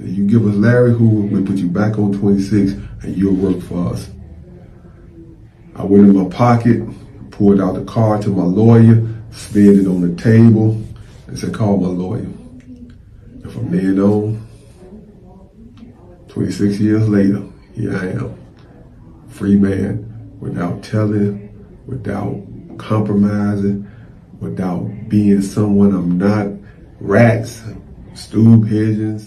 You give us Larry Hoover, we'll put you back on 26, and you'll work for us. I went in my pocket, pulled out the card to my lawyer, slid it on the table, and said, call my lawyer. And from then on, 26 years later, here I am. Free man, without telling, without compromising, without being someone I'm not. Rats, stool pigeons.